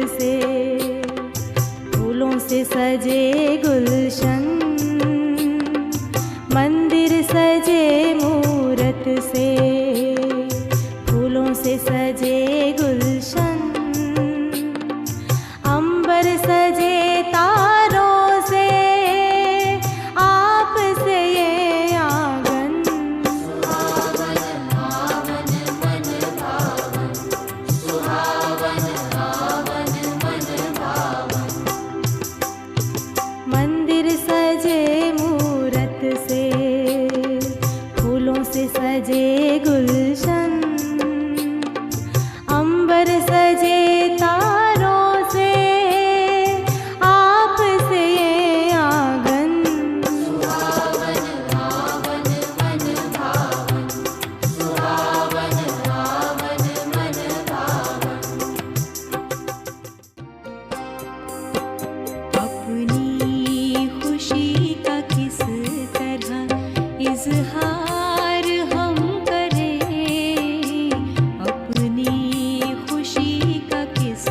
से, फूलों से सजे गुलशन, मंदिर सजे मूरत से, फूलों से सजे गुलशन, अंबर सजे तारों से, आप से ये आंगन, सुहावन आवन मन भावन, सुहावन आवन मन भावन। मंदिर सजे मूरत से, फूलों से सजे गुलशन, अंबर सजे तारों से, आप से ये आंगन, सुहावन आवन मन भावन, सुहावन आवन मन भावन। अपनी खुशी का किस तरह इजहार हम करें, अपनी खुशी का किस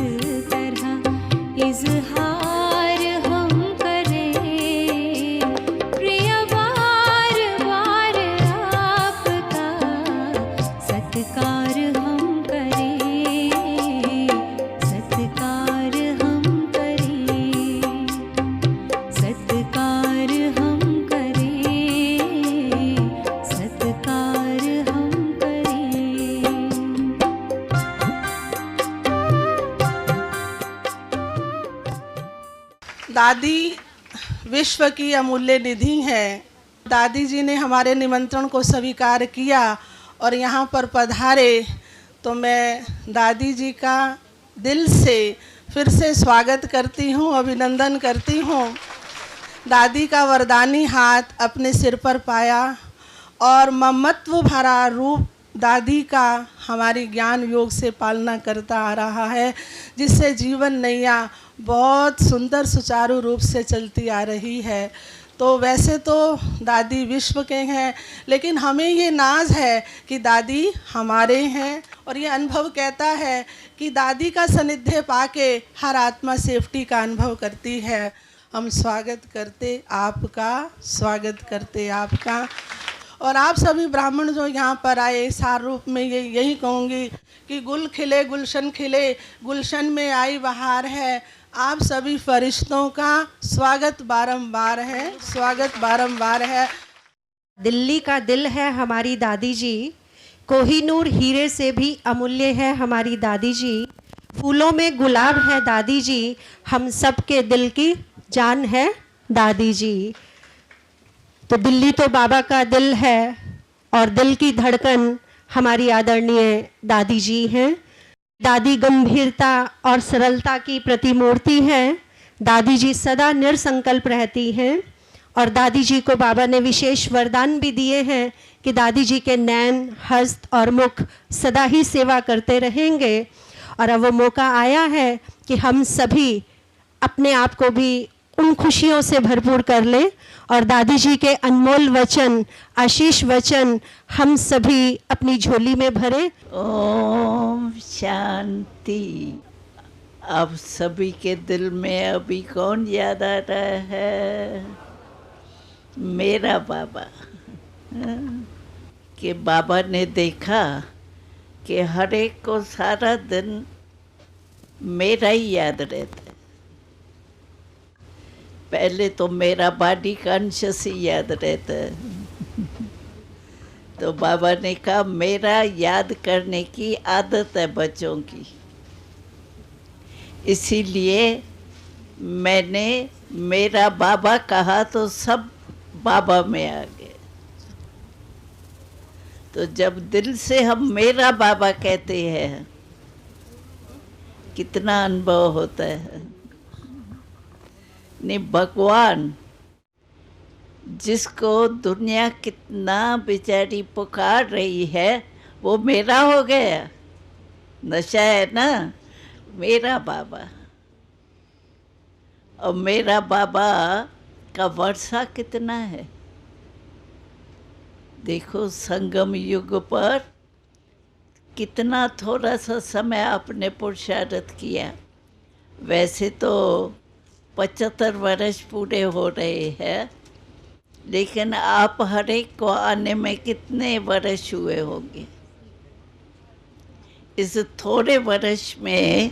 तरह इजहार हम करें, प्रिय बार बार आपका सत्कार हम करें, सत्कार हम करें, सत्कार हम करें, सत्कार हम करें। दादी विश्व की अमूल्य निधि हैं। दादी जी ने हमारे निमंत्रण को स्वीकार किया और यहाँ पर पधारे, तो मैं दादी जी का दिल से फिर से स्वागत करती हूँ, अभिनंदन करती हूँ। दादी का वरदानी हाथ अपने सिर पर पाया और ममत्व भरा रूप दादी का हमारी ज्ञान योग से पालना करता आ रहा है, जिससे जीवन नैया बहुत सुंदर सुचारू रूप से चलती आ रही है। तो वैसे तो दादी विश्व के हैं, लेकिन हमें ये नाज है कि दादी हमारे हैं, और ये अनुभव कहता है कि दादी का सानिध्य पाके हर आत्मा सेफ्टी का अनुभव करती है। हम स्वागत करते आपका, स्वागत करते आपका। और आप सभी ब्राह्मण जो यहाँ पर आए, सार रूप में यही कहूँगी कि गुल खिले गुलशन खिले, गुलशन में आई बहार है। आप सभी फरिश्तों का स्वागत बारंबार है, स्वागत बारंबार है। दिल्ली का दिल है हमारी दादी जी, कोहिनूर हीरे से भी अमूल्य है हमारी दादी जी, फूलों में गुलाब है दादी जी, हम सबके दिल की जान है दादी जी। तो दिल्ली तो बाबा का दिल है और दिल की धड़कन हमारी आदरणीय दादी जी हैं। दादी गंभीरता और सरलता की प्रतिमूर्ति हैं। दादी जी सदा निरसंकल्प रहती हैं और दादी जी को बाबा ने विशेष वरदान भी दिए हैं कि दादी जी के नैन, हस्त और मुख सदा ही सेवा करते रहेंगे। और अब वो मौका आया है कि हम सभी अपने आप को भी उन खुशियों से भरपूर कर लें और दादी जी के अनमोल वचन, आशीष वचन हम सभी अपनी झोली में भरें। ओम शांति। अब सभी के दिल में अभी कौन याद आ रहा है? मेरा बाबा। कि बाबा ने देखा कि हर एक को सारा दिन मेरा ही याद रहता है। पहले तो मेरा बॉडी कॉन्शियस ही याद रहता है। तो बाबा ने कहा मेरा याद करने की आदत है बच्चों की, इसीलिए मैंने मेरा बाबा कहा तो सब बाबा में आ गए। तो जब दिल से हम मेरा बाबा कहते हैं कितना अनुभव होता है। नहीं, भगवान जिसको दुनिया कितना बेचारी पुकार रही है वो मेरा हो गया। नशा है ना, मेरा बाबा। और मेरा बाबा का वर्षा कितना है देखो। संगम युग पर कितना थोड़ा सा समय आपने पुरुषार्थ किया वैसे तो 75 वर्ष पूरे हो रहे हैं, लेकिन आप हर एक को आने में कितने वर्ष हुए होंगे? इस थोड़े वर्ष में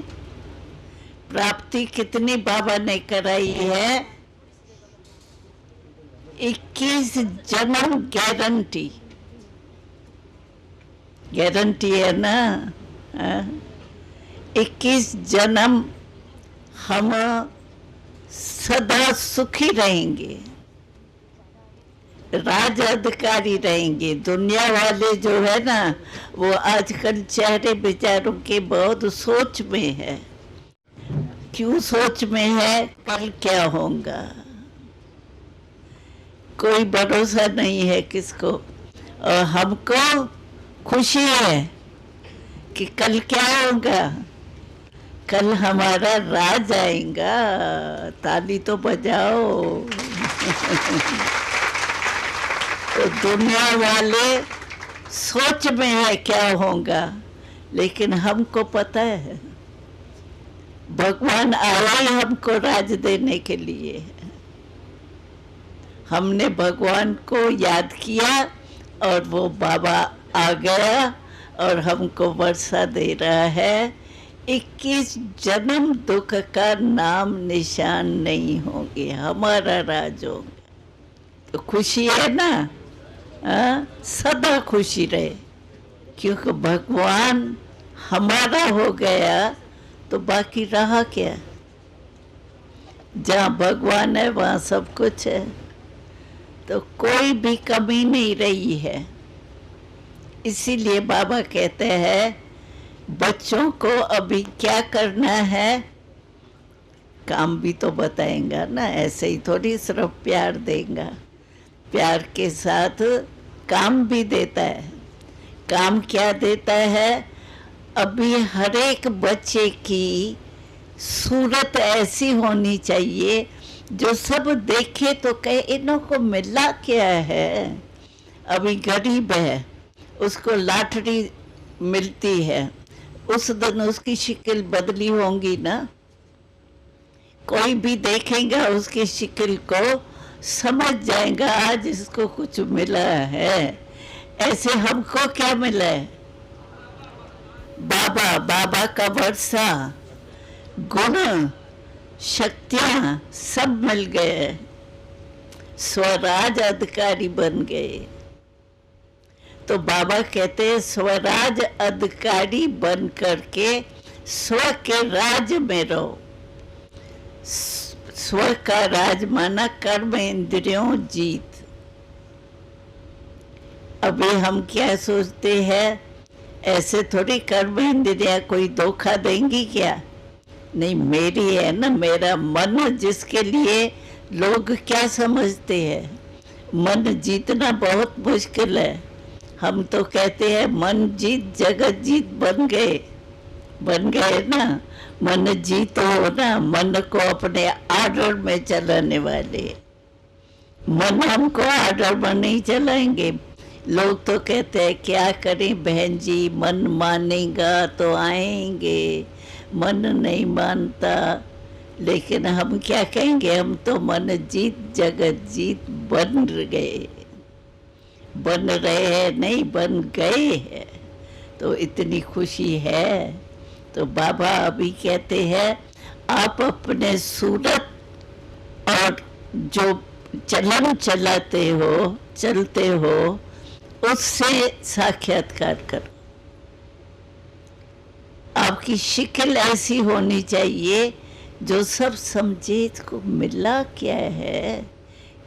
प्राप्ति कितनी बाबा ने कराई है? 21 जन्म गारंटी, गारंटी है ना? 21 जन्म हम सदा सुखी रहेंगे, राज अधिकारी रहेंगे। दुनिया वाले जो है ना, वो आजकल चेहरे बेचारों के बहुत सोच में है। क्यों सोच में है? कल क्या होगा, कोई भरोसा नहीं है किसको। और हमको खुशी है कि कल क्या होगा, कल हमारा राज आएगा। ताली तो बजाओ। तो दुनिया वाले सोच में है क्या होगा, लेकिन हमको पता है भगवान आया ही हमको राज देने के लिए। हमने भगवान को याद किया और वो बाबा आ गया और हमको वर्षा दे रहा है। 21 जन्म दुख का नाम निशान नहीं होंगे, हमारा राज होगा। तो खुशी है ना? सदा खुशी रहे, क्योंकि भगवान हमारा हो गया तो बाकी रहा क्या? जहाँ भगवान है वहाँ सब कुछ है, तो कोई भी कमी नहीं रही है। इसीलिए बाबा कहते हैं बच्चों को अभी क्या करना है, काम भी तो बताएंगा ना, ऐसे ही थोड़ी सिर्फ प्यार देगा। प्यार के साथ काम भी देता है। काम क्या देता है? अभी हर एक बच्चे की सूरत ऐसी होनी चाहिए जो सब देखे तो कहे इन्हों को मिला क्या है। अभी गरीब है, उसको लाटरी मिलती है, उस दिन उसकी शक्ल बदली होंगी ना। कोई भी देखेगा उसकी शक्ल को समझ जाएगा आज इसको कुछ मिला है। ऐसे हमको क्या मिला है? बाबा, बाबा का वर्षा, गुण, शक्तियां सब मिल गए, स्वराज अधिकारी बन गए। तो बाबा कहते हैं स्वराज अधिकारी बन करके स्व के राज में रहो। स्व का राज माना कर्म इंद्रियों जीत। अभी हम क्या सोचते हैं, ऐसे थोड़ी कर्म इंद्रियां कोई धोखा देंगी क्या? नहीं, मेरी है ना, मेरा मन, जिसके लिए लोग क्या समझते हैं मन जीतना बहुत मुश्किल है। हम तो कहते हैं मन जीत जगत जीत बन गए ना। मन जीत हो ना, मन को अपने आर्डर में चलाने वाले। मन हमको आर्डर में नहीं चलाएंगे। लोग तो कहते हैं क्या करें बहन जी, मन मानेगा तो आएंगे, मन नहीं मानता। लेकिन हम क्या कहेंगे, हम तो मन जीत जगत जीत बन गए, बन रहे हैं नहीं बन गए हैं। तो इतनी खुशी है। तो बाबा अभी कहते हैं आप अपने सूरत और जो चलन चलाते हो, चलते हो, उससे साक्षात्कार करो। आपकी शक्ल ऐसी होनी चाहिए जो सब समझे इसको मिला क्या है,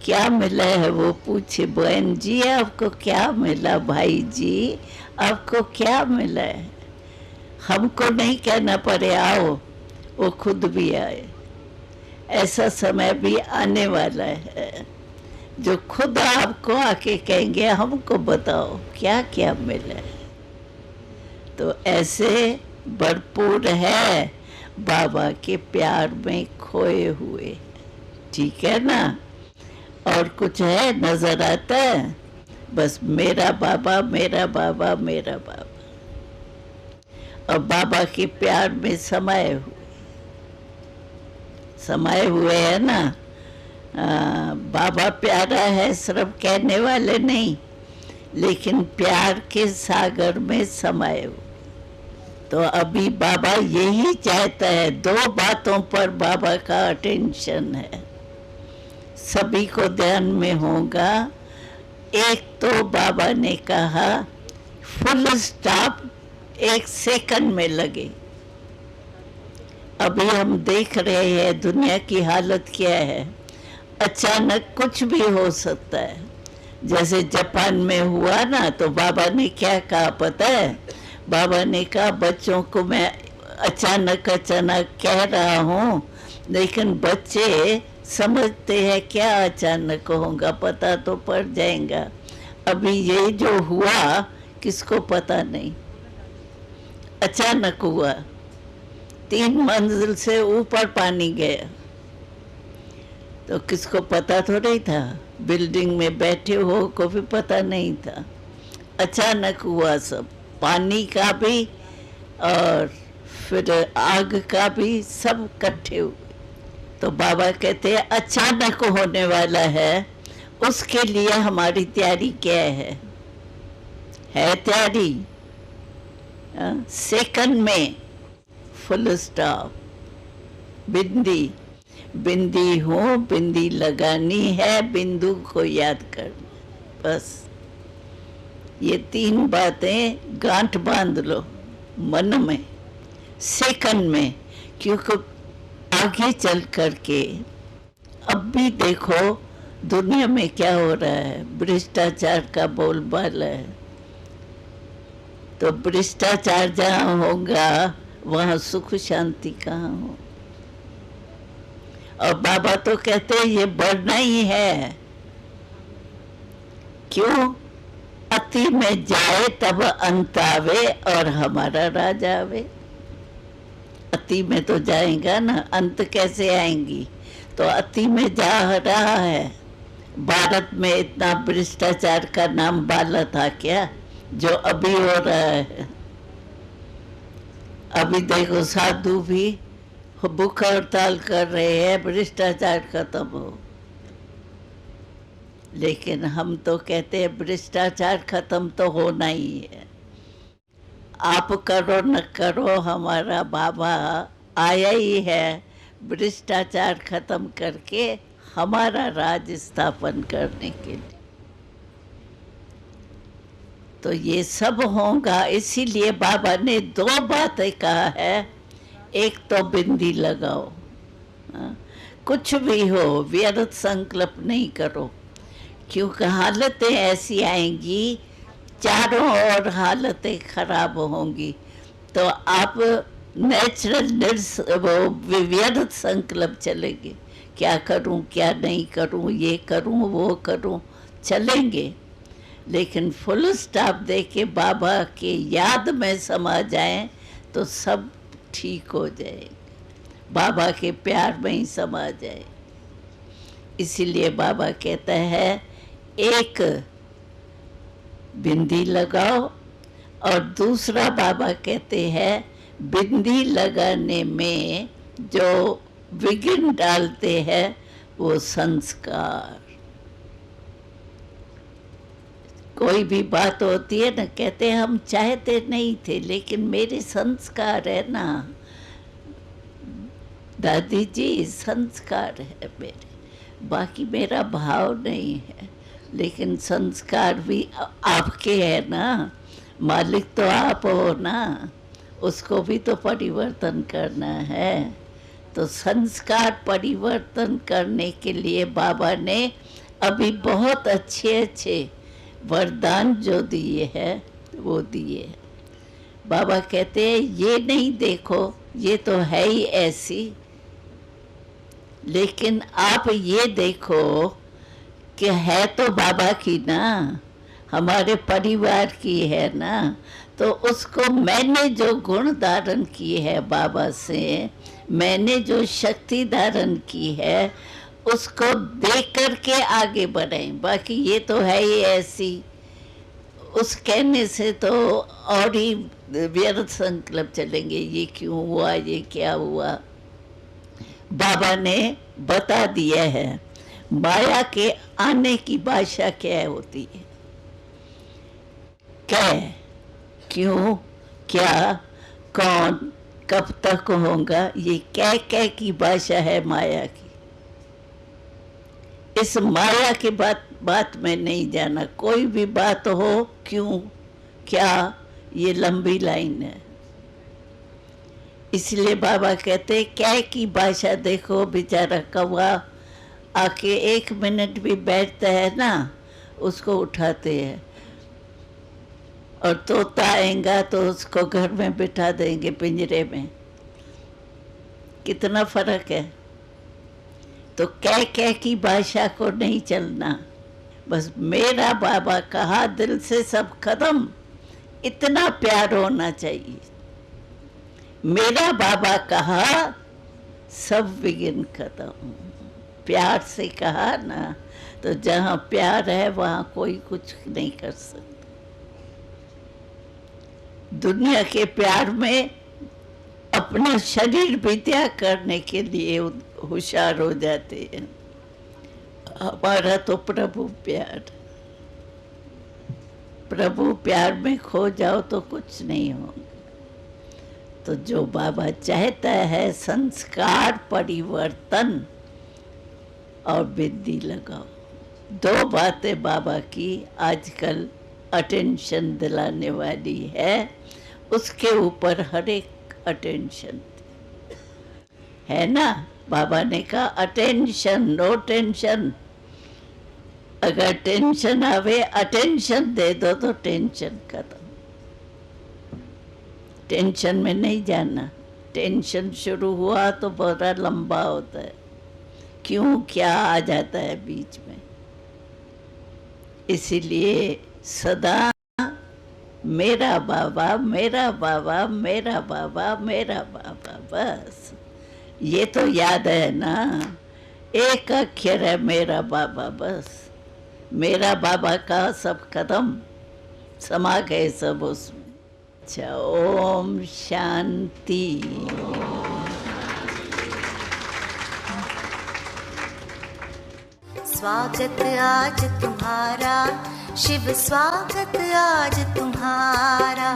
क्या मिला है। वो पूछे बहन जी आपको क्या मिला, भाई जी आपको क्या मिला है। हमको नहीं कहना पड़े आओ, वो खुद भी आए। ऐसा समय भी आने वाला है जो खुद आपको आके कहेंगे हमको बताओ क्या क्या मिला है। तो ऐसे भरपूर है बाबा के प्यार में खोए हुए। ठीक है ना? और कुछ है नजर आता है? बस मेरा बाबा मेरा बाबा मेरा बाबा, और बाबा के प्यार में समाये हुए। समाये हुए हैं ना। बाबा प्यारा है सिर्फ कहने वाले नहीं, लेकिन प्यार के सागर में समाये हुए। तो अभी बाबा यही चाहता है, दो बातों पर बाबा का अटेंशन है, सभी को ध्यान में होगा। एक तो बाबा ने कहा फुल स्टॉप 1 सेकंड में लगे। अभी हम देख रहे हैं दुनिया की हालत क्या है, अचानक कुछ भी हो सकता है। जैसे जापान में हुआ ना, तो बाबा ने क्या कहा पता है? बाबा ने कहा बच्चों को मैं अचानक कह रहा हूँ, लेकिन बच्चे समझते हैं क्या अचानक होगा, पता तो पड़ जाएगा। अभी ये जो हुआ किसको पता नहीं, अचानक हुआ। 3 मंजिल से ऊपर पानी गया, तो किसको पता तो नहीं था, बिल्डिंग में बैठे हो को भी पता नहीं था। अचानक हुआ सब, पानी का भी और फिर आग का भी, सब इकट्ठे हुए। तो बाबा कहते हैं अचानक होने वाला है, उसके लिए हमारी तैयारी क्या है तैयारी? सेकंड में फुल स्टॉप। बिंदी बिंदी हो, बिंदी लगानी है, बिंदु को याद कर, बस ये 3 बातें गांठ बांध लो मन में सेकंड में। क्योंकि आगे चल करके अब भी देखो दुनिया में क्या हो रहा है, भ्रष्टाचार का बोलबाला है। तो भ्रष्टाचार जहाँ होगा वहाँ सुख शांति कहाँ हो। और बाबा तो कहते हैं ये बढ़ना ही है। क्यों? अति में जाए तब अंत आवे और हमारा राज आवे। अति में तो जाएगा ना, अंत कैसे आएंगी? तो अति में जा रहा है। भारत में इतना भ्रष्टाचार का नाम बाला था क्या जो अभी हो रहा है? अभी देखो साधु भी भूख हड़ताल कर रहे हैं, भ्रष्टाचार खत्म हो। लेकिन हम तो कहते हैं भ्रष्टाचार खत्म तो होना ही है। आप करो न करो, हमारा बाबा आया ही है भ्रष्टाचार खत्म करके हमारा राज स्थापन करने के लिए। तो ये सब होगा, इसीलिए बाबा ने 2 बातें कहा है। एक तो बिंदी लगाओ, कुछ भी हो व्यर्थ संकल्प नहीं करो, क्योंकि हालतें ऐसी आएंगी, चारों ओर हालतें खराब होंगी। तो आप नेचुरल वो व्यर्थ संकल्प चलेंगे, क्या करूं क्या नहीं करूं, ये करूं वो करूं, चलेंगे। लेकिन फुल स्टॉप दे के बाबा के याद में समा जाएं तो सब ठीक हो जाए, बाबा के प्यार में ही समा जाए। इसीलिए बाबा कहता है एक बिंदी लगाओ, और दूसरा बाबा कहते हैं बिंदी लगाने में जो विघ्न डालते हैं वो संस्कार। कोई भी बात होती है ना, कहते हैं हम चाहते नहीं थे लेकिन मेरे संस्कार है ना दादी जी, संस्कार है मेरे, बाकी मेरा भाव नहीं है। लेकिन संस्कार भी आपके है ना, मालिक तो आप हो ना, उसको भी तो परिवर्तन करना है। तो संस्कार परिवर्तन करने के लिए बाबा ने अभी बहुत अच्छे अच्छे वरदान जो दिए हैं वो दिए। बाबा कहते हैं ये नहीं देखो ये तो है ही ऐसी, लेकिन आप ये देखो कि है तो बाबा की ना, हमारे परिवार की है ना। तो उसको मैंने जो गुण धारण की है बाबा से, मैंने जो शक्ति धारण की है, उसको देख कर के आगे बढ़ें। बाकी ये तो है ही ऐसी, उस कहने से तो और ही व्यर्थ संकल्प चलेंगे, ये क्यों हुआ, ये क्या हुआ। बाबा ने बता दिया है। माया के आने की भाषा क्या होती है? क्या, क्यों, क्या, कौन, कब तक होगा, ये क्या की भाषा है माया की। इस माया की बात में नहीं जाना। कोई भी बात हो, क्यों, क्या, ये लंबी लाइन है। इसलिए बाबा कहते क्या की भाषा। देखो बेचारा कौवा आके 1 मिनट भी बैठता है ना, उसको उठाते हैं, और तोता आएगा तो उसको घर में बिठा देंगे पिंजरे में। कितना फर्क है। तो क्या की भाषा को नहीं चलना। बस मेरा बाबा कहा, दिल से सब खत्म, इतना प्यार होना चाहिए। मेरा बाबा कहा, सब विघ्न खत्म। प्यार से कहा ना, तो जहाँ प्यार है वहाँ कोई कुछ नहीं कर सकता। दुनिया के प्यार में अपना शरीर भी त्याग करने के लिए होशियार हो जाते हैं। हमारा तो प्रभु प्यार, प्रभु प्यार में खो जाओ तो कुछ नहीं होगा। तो जो बाबा चाहता है संस्कार परिवर्तन और विधि लगाओ। 2 बातें बाबा की आजकल अटेंशन दिलाने वाली है, उसके ऊपर हर एक अटेंशन है ना। बाबा ने कहा अटेंशन, नो टेंशन। अगर टेंशन आवे, अटेंशन दे दो तो टेंशन खत्म। टेंशन में नहीं जाना। टेंशन शुरू हुआ तो बड़ा लंबा होता है, क्यों क्या आ जाता है बीच में। इसीलिए सदा मेरा बाबा, मेरा बाबा, मेरा बाबा, मेरा बाबा, बस ये तो याद है ना। एक अक्षर है मेरा बाबा, बस मेरा बाबा का सब खत्म, समा गए सब उसमें। अच्छा, ओम शांति। स्वागत आज तुम्हारा शिव, स्वागत आज तुम्हारा।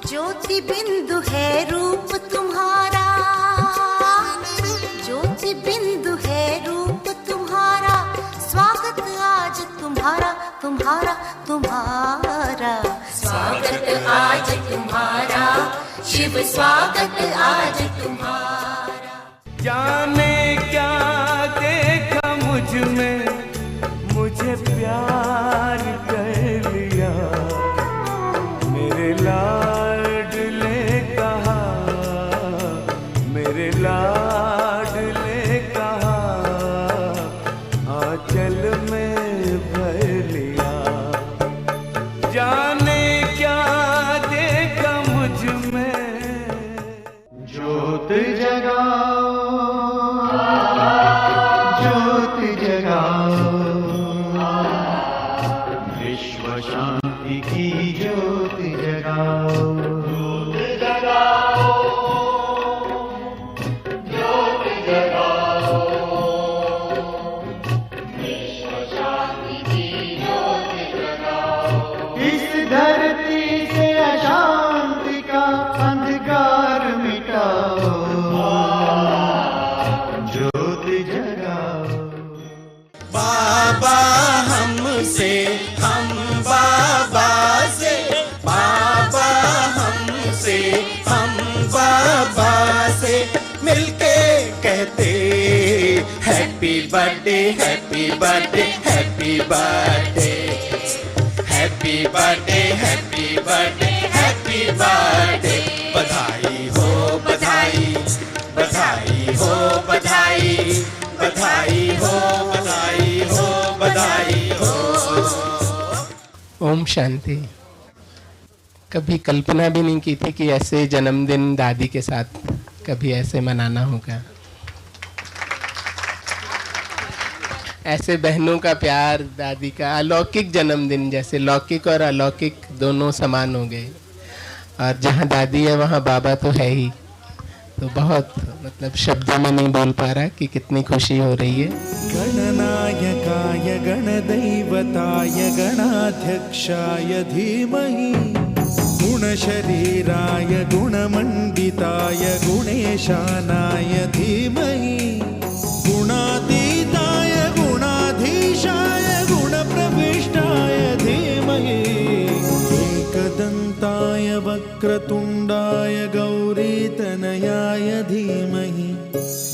ज्योति बिंदु है रूप तुम्हारा, ज्योति बिंदु है रूप तुम्हारा। स्वागत आज तुम्हारा, तुम्हारा, तुम्हारा। स्वागत आज तुम्हारा शिव, स्वागत आज तुम्हारा। जाने क्या देखा मुझ में, मुझे प्यार कर लिया। मेरे लाडले कहा, मेरे लाडले कहा, आंचल में भर लिया। जाने क्या देखा मुझ में, ज्योत जगाओ, ज्योत जगाओ, विश्व शांति की ज्योत जगाओ। ज्योत जगाओ, ज्योत जगाओ, विश्व शांति की ज्योत जगाओ। इस धरती से अशांति का अंधकार मिटाओ, ज्योत जगाओ। बाबा हमसे, हम बाबा से, बाबा हमसे, हम बाबा से मिलके कहते happy birthday, happy birthday, happy birthday, happy birthday, happy birthday, happy birthday. बधाई हो, बधाई, बधाई हो, बधाई, बधाई हो, बधाई हो, बधाई हो। ओम शांति। कभी कल्पना भी नहीं की थी कि ऐसे जन्मदिन दादी के साथ कभी ऐसे मनाना होगा। ऐसे बहनों का प्यार, दादी का अलौकिक जन्मदिन, जैसे लौकिक और अलौकिक दोनों समान हो गए। और जहाँ दादी है वहाँ बाबा तो है ही। तो बहुत मतलब शब्दों में नहीं बोल पा रहा कि कितनी खुशी हो रही है। गणनायकाय गणदैवताय गणाध्यक्षाय धीमहि गुणशरीराय गुणमण्डिताय गुणेशानाय धीमहि गुणातीताय गुणाधीशाय गुणप्रविष्टाय धीमहि एकदन्ताय वक्रतुण्डाय गौरीतनयाय धीमहि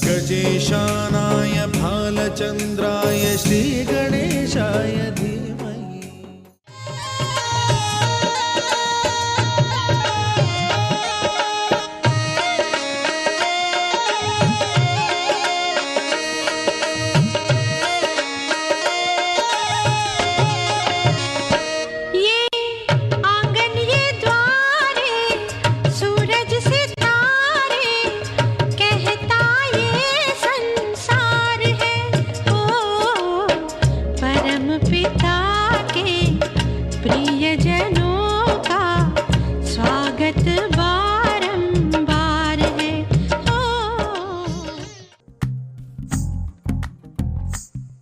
गजेशानाय भालचन्द्राय श्रीगणेशाय धीमहि।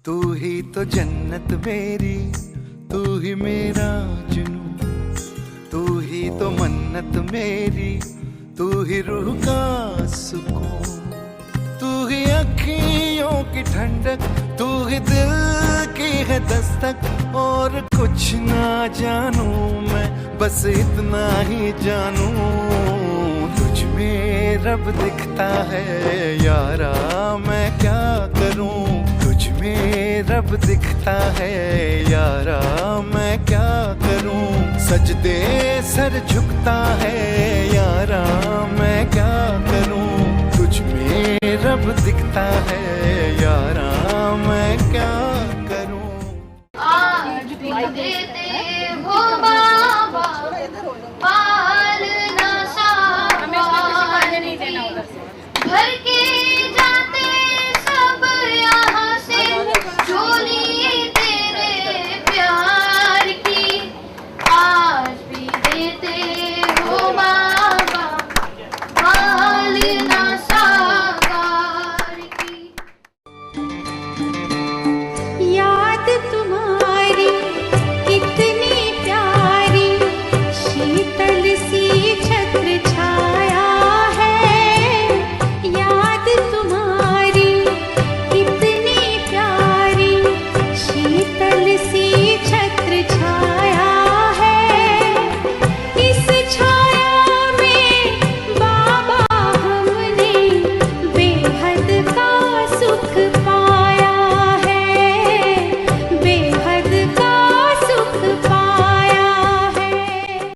तू ही तो जन्नत मेरी, तू ही मेरा जुनून, तू ही तो मन्नत मेरी, तू ही रूह का सुकून, तू ही अखियों की ठंडक, तू ही दिल की है दस्तक। और कुछ ना जानू मैं, बस इतना ही जानू, तुझ में रब दिखता है यारा, मैं क्या करूं। तुझ में रब दिखता है यारा, मैं क्या करूं। सजदे सर झुकता है यारा, मैं क्या करूं। तुझ में रब दिखता है यारा, मैं क्या करूं। आज भी देते